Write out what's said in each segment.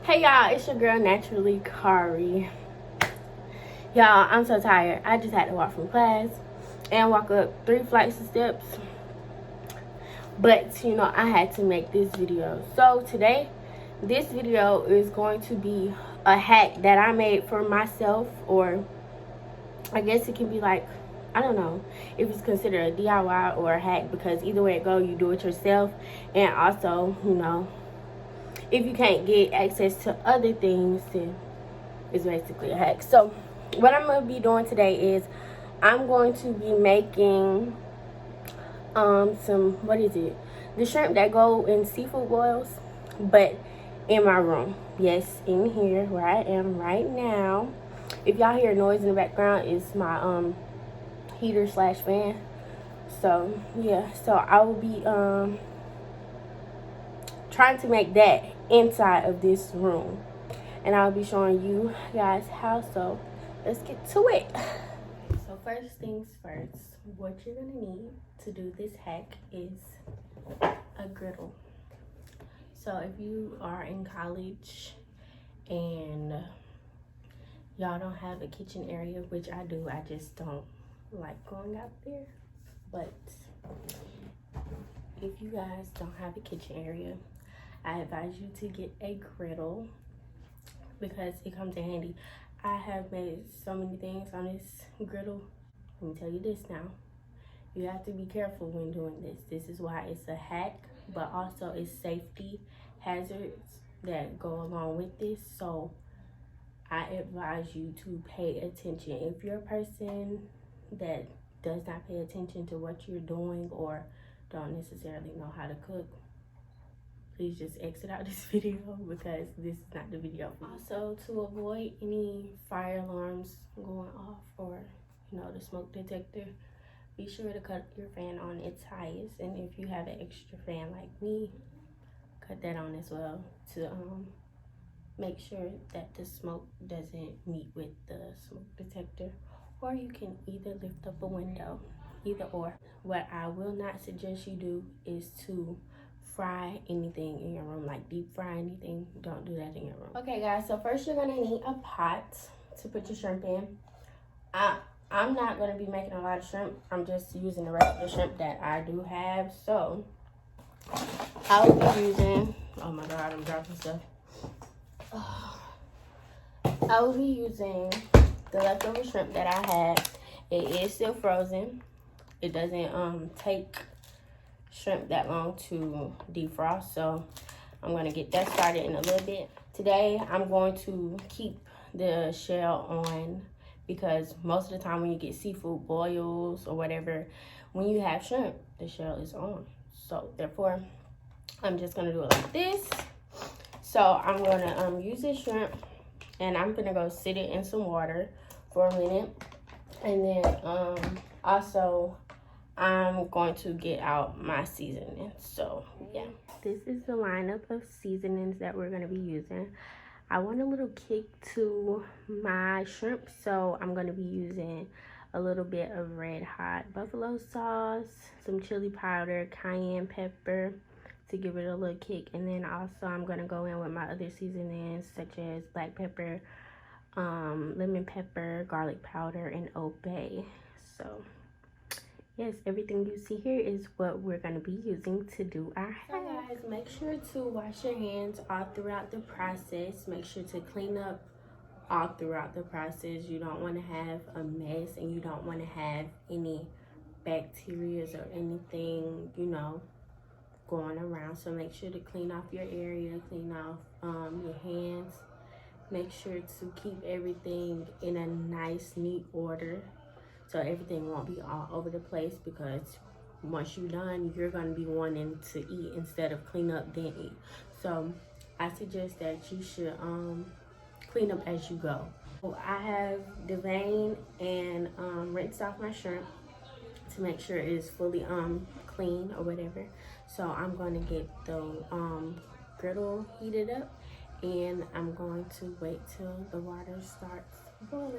Hey y'all, it's your girl Naturally Kari. Y'all, I'm so tired. I just had to walk from class and walk up 3 flights of steps. But you know, I had to make this video. So today, this video is going to be a hack that I made for myself, or I guess it can be like, I don't know if it's considered a DIY or a hack, because either way it go, you do it yourself. And also, you know, if you can't get access to other things, then it's basically a hack. So what I'm going to be doing today is I'm going to be making the shrimp that go in seafood boils, but in my room. Yes, in here where I am right now. If y'all hear noise in the background, it's my heater slash fan. So yeah, so I will be trying to make that inside of this room, and I'll be showing you guys how. So let's get to it. So first things first, what you're gonna need to do this hack is a griddle. So if you are in college and y'all don't have a kitchen area, which I do, I just don't like going out there, but if you guys don't have a kitchen area, I advise you to get a griddle because it comes in handy. I have made so many things on this griddle. Let me tell you this now. You have to be careful when doing this. This is why it's a hack, but also it's safety hazards that go along with this. So I advise you to pay attention. If you're a person that does not pay attention to what you're doing or don't necessarily know how to cook, please just exit out this video because this is not the video for you. Also, to avoid any fire alarms going off or, you know, the smoke detector, be sure to cut your fan on its highest. And if you have an extra fan like me, cut that on as well to make sure that the smoke doesn't meet with the smoke detector. Or you can either lift up a window, either or. What I will not suggest you do is to fry anything in your room, like deep fry anything. Don't do that in your room. Okay guys, so first you're gonna need a pot to put your shrimp in. I'm not gonna be making a lot of shrimp. I'm just using the regular shrimp that I do have. So I will be using, oh my god, I'm dropping stuff. I will be using the leftover shrimp that I had. It is still frozen. It doesn't take shrimp that long to defrost, so I'm going to get that started in a little bit. Today I'm going to keep the shell on because most of the time when you get seafood boils or whatever, when you have shrimp, the shell is on. So therefore I'm just going to do it like this. So I'm going to use this shrimp and I'm going to go sit it in some water for a minute. And then also I'm going to get out my seasoning. So yeah, this is the lineup of seasonings that we're going to be using. I want a little kick to my shrimp, so I'm going to be using a little bit of red hot buffalo sauce, some chili powder, cayenne pepper to give it a little kick. And then also I'm going to go in with my other seasonings such as black pepper, lemon pepper, garlic powder, and Old Bay. So yes, everything you see here is what we're going to be using to do our hack. So guys, make sure to wash your hands all throughout the process. Make sure to clean up all throughout the process. You don't want to have a mess, and you don't want to have any bacteria or anything, you know, going around. So make sure to clean off your area, clean off your hands. Make sure to keep everything in a nice, neat order so everything won't be all over the place, because once you're done, you're going to be wanting to eat instead of clean up then eat. So I suggest that you should clean up as you go. So I have deveined and rinsed off my shrimp to make sure it is fully clean or whatever. So I'm going to get the griddle heated up, and I'm going to wait till the water starts boiling.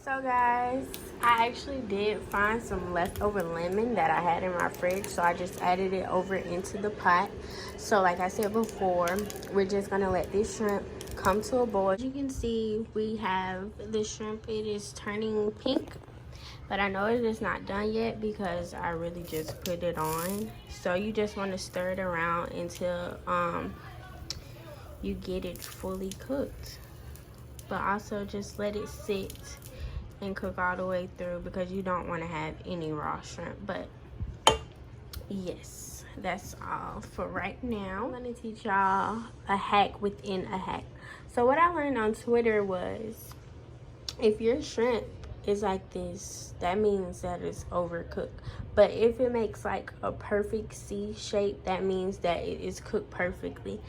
So guys, I actually did find some leftover lemon that I had in my fridge, so I just added it over into the pot. So like I said before, we're just gonna let this shrimp come to a boil. As you can see, we have the shrimp. It is turning pink, but I know it is not done yet because I really just put it on. So you just want to stir it around until you get it fully cooked, but also just let it sit and cook all the way through because you don't want to have any raw shrimp. But yes, that's all for right now. I'm going to teach y'all a hack within a hack. So what I learned on Twitter was, if your shrimp is like this, that means that it's overcooked. But if it makes like a perfect C shape, that means that it is cooked perfectly.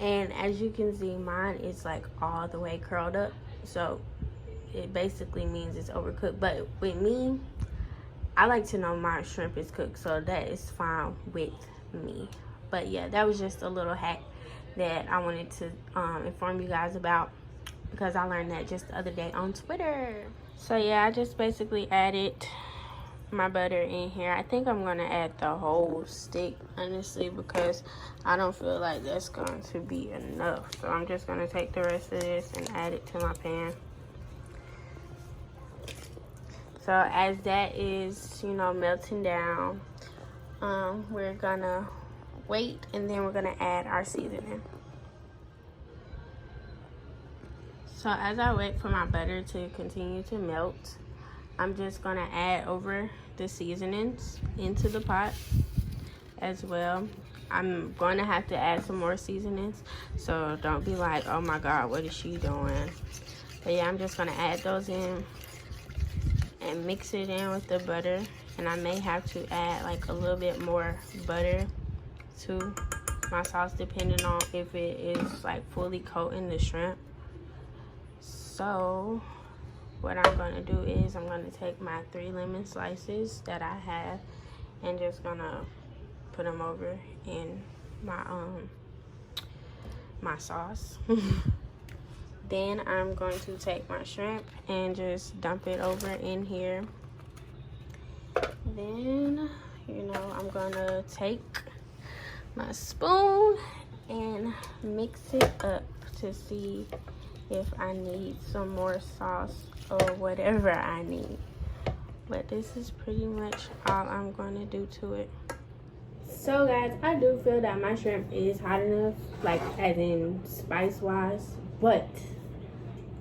And as you can see, mine is like all the way curled up, so it basically means it's overcooked. But with me, I like to know my shrimp is cooked, so that is fine with me. But yeah, that was just a little hack that I wanted to inform you guys about, because I learned that just the other day on Twitter. So yeah, I just basically added my butter in here. I think I'm gonna add the whole stick, honestly, because I don't feel like that's going to be enough. So I'm just gonna take the rest of this and add it to my pan. So as that is, you know, melting down, we're gonna wait, and then we're gonna add our seasoning. So as I wait for my butter to continue to melt, I'm just gonna add over the seasonings into the pot as well. I'm going to have to add some more seasonings, so don't be like, oh my god, what is she doing? But yeah, I'm just gonna add those in and mix it in with the butter. And I may have to add like a little bit more butter to my sauce, depending on if it is like fully coating the shrimp. So what I'm gonna do is I'm gonna take my 3 lemon slices that I have and just gonna put them over in my my sauce. Then I'm going to take my shrimp and just dump it over in here. Then, you know, I'm gonna take my spoon and mix it up to see if I need some more sauce or whatever I need. But this is pretty much all I'm gonna do to it. So guys, I do feel that my shrimp is hot enough, like as in spice wise, but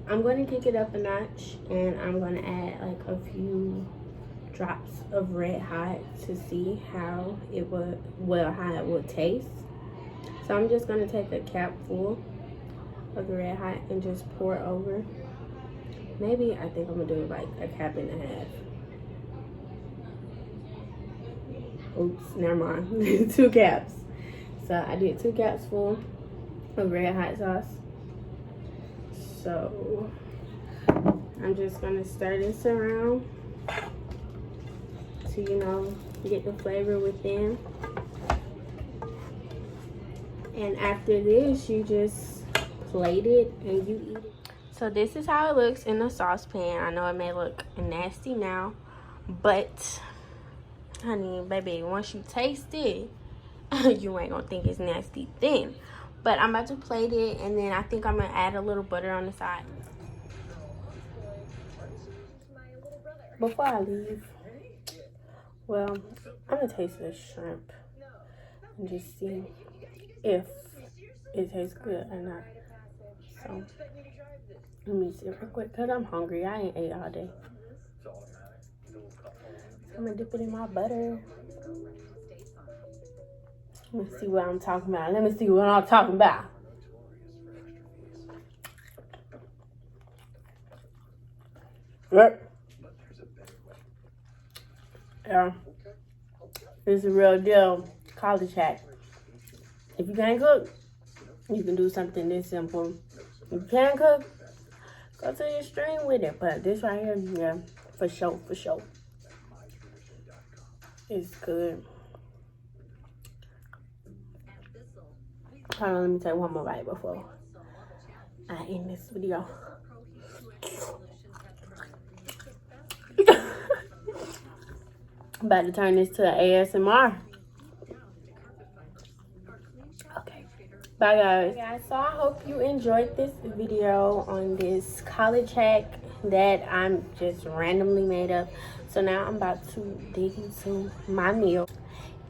I'm going to kick it up a notch, and I'm going to add like a few drops of Red Hot to see how it would, how it would taste. So I'm just going to take a cap full of the Red Hot and just pour over. Maybe, I think I'm going to do like a cap and a half. Oops, never mind. 2 caps. So I did 2 caps full of Red Hot sauce. So I'm just gonna stir this around to, you know, get the flavor within. And after this, you just plate it and you eat it. So this is how it looks in the saucepan. I know it may look nasty now, but honey, baby, once you taste it, you ain't gonna think it's nasty then. But I'm about to plate it, and then I think I'm gonna add a little butter on the side. Before I leave, well, I'm gonna taste this shrimp and just see if it tastes good or not. So let me see real quick, because I'm hungry. I ain't ate all day. I'm gonna dip it in my butter. Let me see what I'm talking about. Let me see what I'm talking about. Yep. Yeah. It's a real deal college hack. If you can't cook, you can do something this simple. If you can't cook, go to the extreme with it. But this right here, yeah, for sure, for sure. It's good. Hold on, let me take one more bite before I end this video. I'm about to turn this to ASMR. Okay. Bye guys. Hey guys, so I hope you enjoyed this video on this college hack that I'm just randomly made up. So now I'm about to dig into my meal.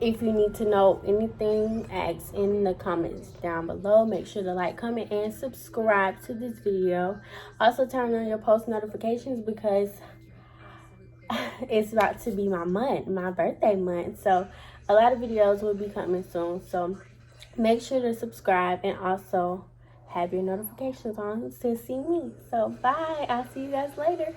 If you need to know anything, ask in the comments down below. Make sure to like, comment, and subscribe to this video. Also turn on your post notifications because it's about to be my birthday month. So a lot of videos will be coming soon. So make sure to subscribe and also have your notifications on to see me. So bye. I'll see you guys later.